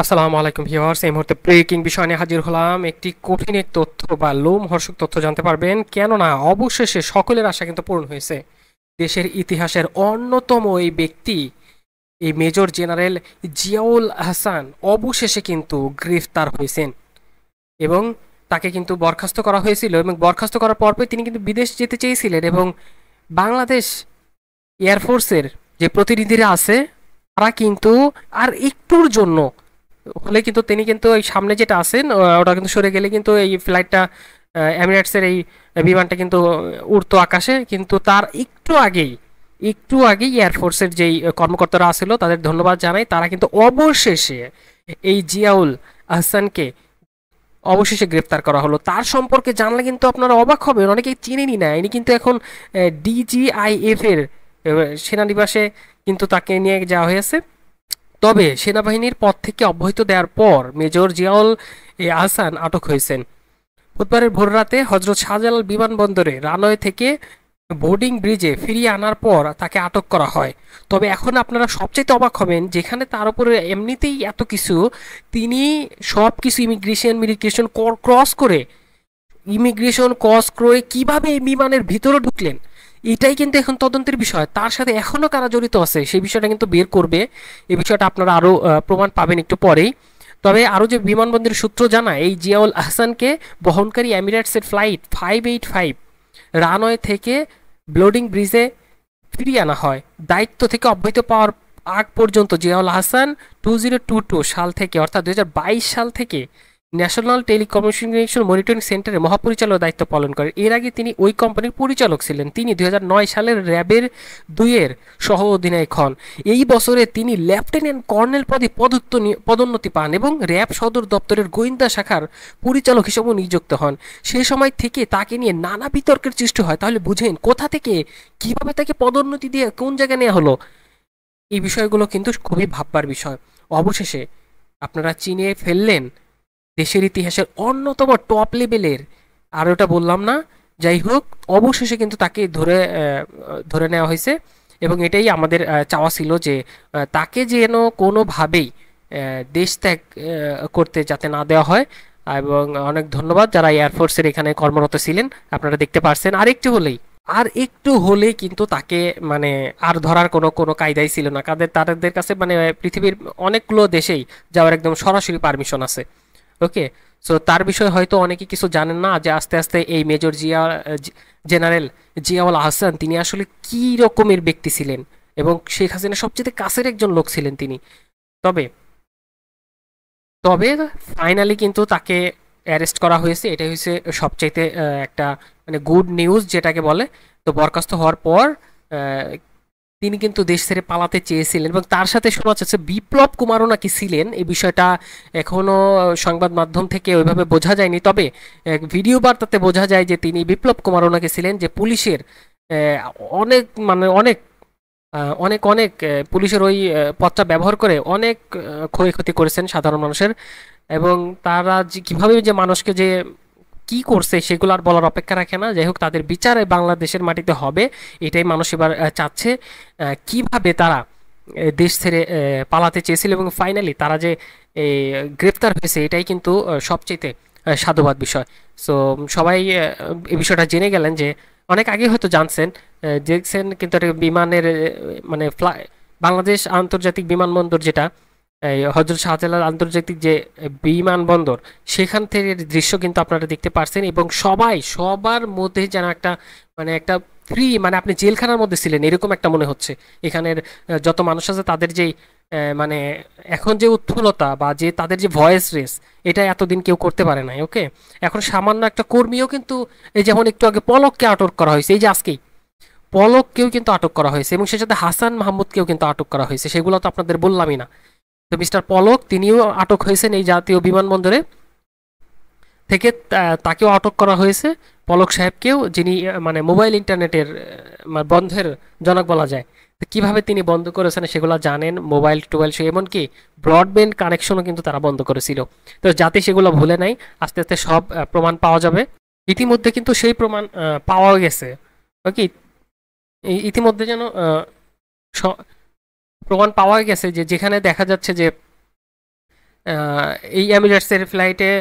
আসসালামু আলাইকুম ভিউয়ার্স, এই মুহূর্তে ব্রেকিং বিষয় নিয়ে হাজির হলাম। একটি কঠিন এক তথ্য বা লোমহর্ষক তথ্য জানতে পারবেন, কেননা অবশেষে সকলের আশা কিন্তু পূরণ হয়েছে। দেশের ইতিহাসের অন্যতম এই ব্যক্তি, এই মেজর জেনারেল জিয়াউল হাসান অবশেষে কিন্তু গ্রেফতার হয়েছেন এবং তাকে কিন্তু বরখাস্ত করা হয়েছিল, এবং বরখাস্ত করার পরপরই তিনি কিন্তু বিদেশ যেতে চেয়েছিলেন। এবং বাংলাদেশ এয়ারফোর্সের যে প্রতিনিধিরা আছে তারা কিন্তু আর একটুর জন্য হলে কিন্তু তিনি কিন্তু এই সামনে যেটা আছেন ওটা কিন্তু সরে গেলে কিন্তু এই ফ্লাইটটা এমিরেটসের এই বিমানটা কিন্তু উড়তো আকাশে। কিন্তু তার একটু আগেই এয়ারফোর্সের যেই কর্মকর্তারা আছিল তাদের ধন্যবাদ জানাই, তারা কিন্তু অবশেষে এই জিয়াউল আহসানকে অবশেষে গ্রেফতার করা হলো। তার সম্পর্কে জানলে কিন্তু আপনারা অবাক হবেন, অনেকেই চিনেনি না। ইনি কিন্তু এখন ডিজিআইএফ এর সেনানিবাসে কিন্তু তাকে নিয়ে যাওয়া হয়েছে। তবে সেনাবাহিনীর পদ থেকে অব্যাহতি দেওয়ার পর মেজর জিয়াউল আহসান আটক হয়েছেন। বুধবারের ভোররাতে হজরত শাহজালাল বিমানবন্দরে রানওয়ে থেকে বোর্ডিং ব্রিজে ফিরিয়ে আনার পর তাকে আটক করা হয়। তবে এখন আপনারা সবচেয়ে অবাক হবেন, যেখানে তার উপরে এমনিতেই এত কিছু, তিনি সব কিছু ইমিগ্রেশন ক্রস করে কিভাবে এই বিমানের ভিতরে ঢুকলেন, এটাই কিন্তু এখন তদন্তের বিষয়। তার সাথে এখনো কারা জড়িত আছে সেই বিষয়টা কিন্তু বের করবে। এই বিষয়টা আপনারা আরো প্রমাণ পাবেন একটু পরেই। তবে আরো যে বিমানবন্দরের সূত্র জানায়, এই জিয়াউল আহসানকে বহনকারী এমিরেটসের ফ্লাইট 585 রানওয়ে থেকে ব্লোডিং ব্রিজে ফিরিয়ে আনা হয়। দায়িত্ব থেকে অব্যাহতি পাওয়ার আগ পর্যন্ত জিয়াউল হাসান 2022 সাল থেকে, অর্থাৎ 2022 সাল থেকে ন্যাশনাল টেলিকমিউনিকেশন মনিটরিং সেন্টারের মহাপরিচালকের দায়িত্ব পালন করেন। এর আগে তিনি ওই কোম্পানির পরিচালক ছিলেন। তিনি 2009 সালের র্যাবের 2-এর সহ অধিনায়ক হন। এই বছরে তিনি লেফটেন্যান্ট কর্নেল পদে পদোন্নতি পান এবং র্যাব সদর দপ্তরের গোয়েন্দা শাখার পরিচালক হিসেবেও নিযুক্ত হন। সেই সময় থেকে তাকে নিয়ে নানা বিতর্কের সৃষ্টি হয়। তাহলে বুঝেন কোথা থেকে, কিভাবে তাকে পদোন্নতি দিয়ে কোন জায়গায় নেওয়া হলো। এই বিষয়গুলো কিন্তু খুবই ভাববার বিষয়। অবশেষে আপনারা চিনে ফেললেন দেশের ইতিহাসের অন্যতম টপ লেভেলের, আর ওটা বললাম না। যাই হোক, অবশেষে কিন্তু তাকে ধরে নেওয়া হয়েছে এবং এটাই আমাদের চাওয়া ছিল যে তাকে যেন কোনোভাবেই দেশ ত্যাগ করতে যাতে না দেওয়া হয়। এবং অনেক ধন্যবাদ যারা এয়ারফোর্সের এখানে কর্মরত ছিলেন, আপনারা দেখতে পারছেন। আর একটু হলেই কিন্তু তাকে মানে আর ধরার কোনো কোনো কায়দাই ছিল না। তাদের কাছে মানে পৃথিবীর অনেকগুলো দেশেই যাওয়ার একদম সরাসরি পারমিশন আছে। ওকে, সো তার বিষয়ে হয়তো অনেকে কিছু জানেন না যে আস্তে আস্তে এই মেজর জেনারেল জিয়াউল আহসান তিনি আসলে কি রকমের ব্যক্তি ছিলেন এবং শেখ হাসিনার সবচেয়ে কাছের একজন লোক ছিলেন তিনি। তবে তবে ফাইনালি কিন্তু তাকে অ্যারেস্ট করা হয়েছে, এটাই হচ্ছে সবচাইতে একটা মানে গুড নিউজ যেটাকে বলে। তো বরখাস্ত হওয়ার পর আহ, তিনি কিন্তু দেশ ছেড়ে পালাতে চেয়েছিলেন এবং তার সাথে শোনা যাচ্ছে বিপ্লব কুমারও নাকি ছিলেন। এই বিষয়টা এখনো সংবাদ মাধ্যম থেকে ওইভাবে বোঝা যায়নি। তবে ভিডিও বার্তাতে বোঝা যায় যে তিনি বিপ্লব কুমারও নাকি ছিলেন, যে পুলিশের আহ, অনেক মানে অনেক অনেক অনেক পুলিশের ওই পথটা ব্যবহার করে অনেক ক্ষয়ক্ষতি করেছেন সাধারণ মানুষের। এবং তারা যে কিভাবে যে মানুষকে যে কি করছে সেগুলো আর বলার অপেক্ষা রাখে না। যাই হোক, তাদের বিচারে বাংলাদেশের মাটিতে হবে, এটাই মানুষ এবার চাচ্ছে। কিভাবে তারা দেশ ছেড়ে পালাতে চেয়েছিল এবং ফাইনালি তারা যে গ্রেফতার হয়েছে, এটাই কিন্তু সবচেয়ে সাধুবাদ বিষয়। সো সবাই এই বিষয়টা জেনে গেলেন, যে অনেক আগে হয়তো জানছেন, দেখছেন কিন্তু একটা বিমানের মানে বাংলাদেশ আন্তর্জাতিক বিমানবন্দর যেটা এই হজরত শাহজালাল আন্তর্জাতিক যে বিমানবন্দর, সেখান থেকে দৃশ্য কিন্তু আপনারা দেখতে পারছেন। এবং সবার মধ্যে যেন একটা মানে একটা ফ্রি, মানে আপনি জেলখানার মধ্যে ছিলেন এরকম একটা মনে হচ্ছে। এখানের যত মানুষ আছে তাদের যেই মানে এখন যে উৎফুল্লতা বা যে তাদের যে ভয়েস রেস, এটা এতদিন কেউ করতে পারে নাই। ওকে, এখন সামান্য একটা কর্মীও কিন্তু, এই যেমন একটু আগে পলককে আটক করা হয়েছে, এই যে আজকেই পলককেও কিন্তু আটক করা হয়েছে এবং সে সাথে হাসান মাহমুদকেও কিন্তু আটক করা হয়েছে, সেগুলো তো আপনাদের বললামই না। তো মিস্টার পলক তিনিও আটক হয়েছেন এই জাতীয় বিমানবন্দরে থেকে, তাকেও আটক করা হয়েছে। পলক সাহেবকেও, যিনি মানে মোবাইল ইন্টারনেটের মানে বন্ধের জনক বলা যায়। তো কিভাবে তিনি বন্ধ করেছেন সেগুলো জানেন, মোবাইল টোবাইল সে এমনকি ব্রডব্যান্ড কানেকশনও কিন্তু তারা বন্ধ করেছিল। তো যাতে সেগুলো ভুলে নাই, আস্তে আস্তে সব প্রমাণ পাওয়া যাবে। ইতিমধ্যে কিন্তু সেই প্রমাণ পাওয়া গেছে। ওকে, ইতিমধ্যে যেন স- প্রমাণ পাওয়া গেছে যে যেখানে দেখা যাচ্ছে যে আহ, এই এমিরেটসের ফ্লাইটে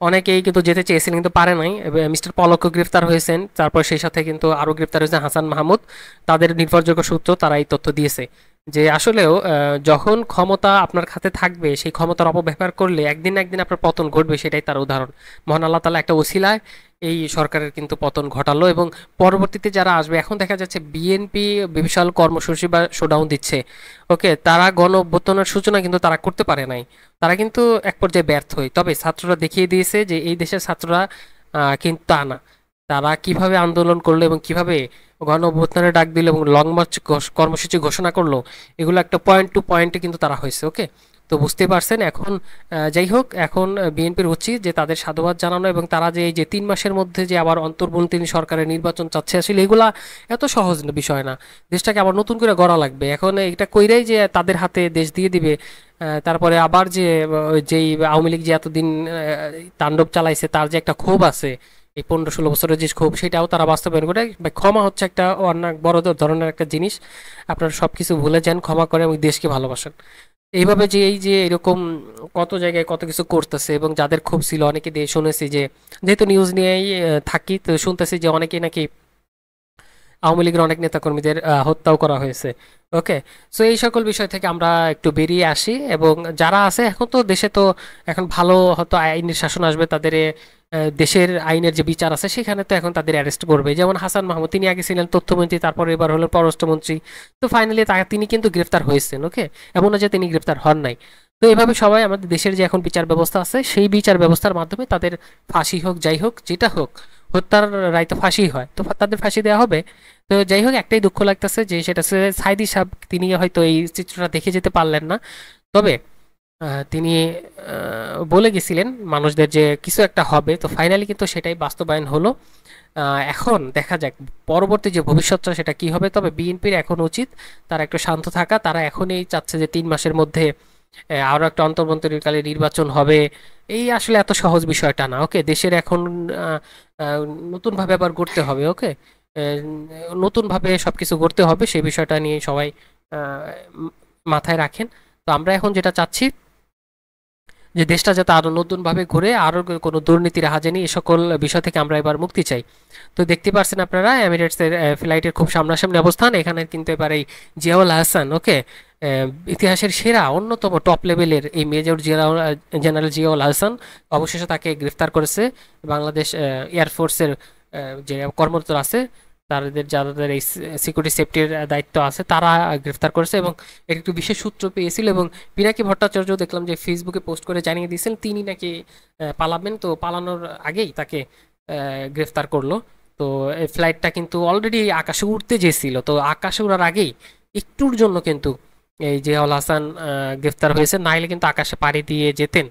অনেকেই কিন্তু যেতে চেয়েছিলেন কিন্তু পারে নাই। মিস্টার পলকও গ্রেফতার হয়েছেন, তারপর সেই সাথে কিন্তু আরও গ্রেফতার হয়েছে হাসান মাহমুদ। তাদের নির্ভরযোগ্য সূত্র তারা এই তথ্য দিয়েছে যে আসলেও যখন ক্ষমতা আপনার হাতে থাকবে সেই ক্ষমতার অপব্যবহার করলে একদিন না একদিন আপনার পতন ঘটবে, সেটাই তার উদাহরণ। মহান আল্লাহ তাআলা একটা ওসিলায় এই সরকারের কিন্তু পতন ঘটালো, এবং পরবর্তীতে যারা আসবে, এখন দেখা যাচ্ছে বিএনপি বিশাল কর্মসূচি বা শোডাউন দিচ্ছে। ওকে, তারা গণ অভ্যুত্থানের সূচনা কিন্তু তারা করতে পারে নাই, তারা কিন্তু এক পর্যায়ে ব্যর্থ হয়। তবে ছাত্ররা দেখিয়ে দিয়েছে যে এই দেশের ছাত্ররা কিন্তু তা না। তারা কিভাবে আন্দোলন করলো এবং কিভাবে গণ অভ্যুত্থানের ডাক দিল এবং লং মার্চ কর্মসূচি ঘোষণা করলো, এগুলো একটা পয়েন্ট টু পয়েন্টে কিন্তু তারা হয়েছে। ওকে, তো বুঝতে পারছেন এখন। যাই হোক, এখন বিএনপির উচিত যে তাদের সাধুবাদ জানানো, এবং তারা যে এই যে 3 মাসের মধ্যে যে আবার অন্তর্বর্তীকালীন সরকারের নির্বাচন চাচ্ছে, আসলে এগুলা এত সহজ বিষয় না। দেশটাকে আবার নতুন করে গড়া লাগবে। এখন এটা কইরাই যে তাদের হাতে দেশ দিয়ে দিবে, তারপরে আবার যে যেই আওয়ামী লীগ যে এতদিন তাণ্ডব চালাইছে, তার যে একটা ক্ষোভ আছে, এই 15-16 বছরের যে ক্ষোভ, সেটাও তারা বাস্তবায়ন করে। বা ক্ষমা হচ্ছে একটা অনেক বড় ধরনের একটা জিনিস। আপনারা সবকিছু ভুলে যান, ক্ষমা করে এবং দেশকে ভালোবাসেন। এইভাবে যে এই যে এরকম কত জায়গায় কত কিছু করতেছে, এবং যাদের ক্ষোভ ছিল অনেকে দিয়ে শুনেছি যে, যেহেতু নিউজ নিয়েই থাকি, তো শুনতেছি যে অনেকেই নাকি আওয়ামী লীগের অনেক নেতাকর্মীদের হত্যাও করা হয়েছে। ওকে, সো এই সকল বিষয় থেকে আমরা একটু বেরিয়ে আসি, এবং যারা আছে এখন তো দেশে, তো এখন ভালো হয়তো আইনের শাসন আসবে, তাদের দেশের আইনের যে বিচার আছে সেখানে তো এখন তাদের অ্যারেস্ট করবে। যেমন হাসান মাহমুদ, তিনি আগে ছিলেন তথ্যমন্ত্রী, তারপর এবার হলো পররাষ্ট্রমন্ত্রী। তো ফাইনালি তিনি কিন্তু গ্রেফতার হয়েছেন। ওকে, এমন না যে তিনি গ্রেফতার হন নাই। তো এভাবে সবাই আমাদের দেশের যে এখন বিচার ব্যবস্থা আছে, সেই বিচার ব্যবস্থার মাধ্যমে তাদের ফাঁসি হোক, যাই হোক, যেটা হোক, হত্যার রায় তো ফাঁসি হয়, তো তাদের ফাঁসি দেওয়া হবে। তো যাই হোক, একটাই দুঃখ লাগতেছে যে সেটা হচ্ছে সাইদি সাহেব, তিনি হয়তো এই চিত্রটা দেখে যেতে পারলেন না। তবে তিনি বলে গেছিলেন মানুষদের যে কিছু একটা হবে, তো ফাইনালি কিন্তু সেটাই বাস্তবায়ন হলো। এখন দেখা যাক পরবর্তী যে ভবিষ্যৎটা সেটা কি হবে। তবে বিএনপির এখন উচিত তারা একটু শান্ত থাকা। তারা এখনই চাচ্ছে যে 3 মাসের মধ্যে আরো একটা অন্তর্বর্তীকালীন নির্বাচন হবে। এই আসলে এত সহজ বিষয়টা না। ওকে, দেশের এখন নতুন ভাবে আবার গড়তে হবে। ওকে, নতুন ভাবে সবকিছু গড়তে হবে, সেই বিষয়টা নিয়ে সবাই আহ, মাথায় রাখেন। তো আমরা এখন যেটা চাচ্ছি যে দেশটা যাতে আরো নতুন ভাবে ঘুরে, আরো কোনো দুর্নীতি রাহাজানি এই সকল বিষয় থেকে আমরা এবার মুক্তি চাই। তো দেখতে পাচ্ছেন আপনারা এমিরেটস এর ফ্লাইটের খুব সামনাসামনি অবস্থান, এখানে কিন্তু এবার এই জিয়াউল হাসান, ওকে, ইতিহাসের সেরা অন্যতম টপ লেভেলের এই মেজর জেনারেল জিয়াউল হাসান, অবশেষে তাকে গ্রেফতার করেছে বাংলাদেশ এয়ারফোর্সের যে কর্মরত আছে, তাদের যাদের এই সিকিউরিটি সেফটির দায়িত্ব আছে, তারা গ্রেফতার করেছে। এবং এর একটু বিশেষ সূত্র পেয়েছিল, এবং পিনাকি ভট্টাচার্য দেখলাম যে ফেসবুকে পোস্ট করে জানিয়ে দিয়েছেন তিনি নাকি পালাবেন, তো পালানোর আগেই তাকে গ্রেফতার করলো। তো এই ফ্লাইটটা কিন্তু অলরেডি আকাশে উঠতে চেয়েছিল, তো আকাশে উড়ার আগেই একটুর জন্য কিন্তু এই জিয়াউল হাসান গ্রেফতার হয়েছে, নাইলে কিন্তু আকাশে পাড়ি দিয়ে যেতেন।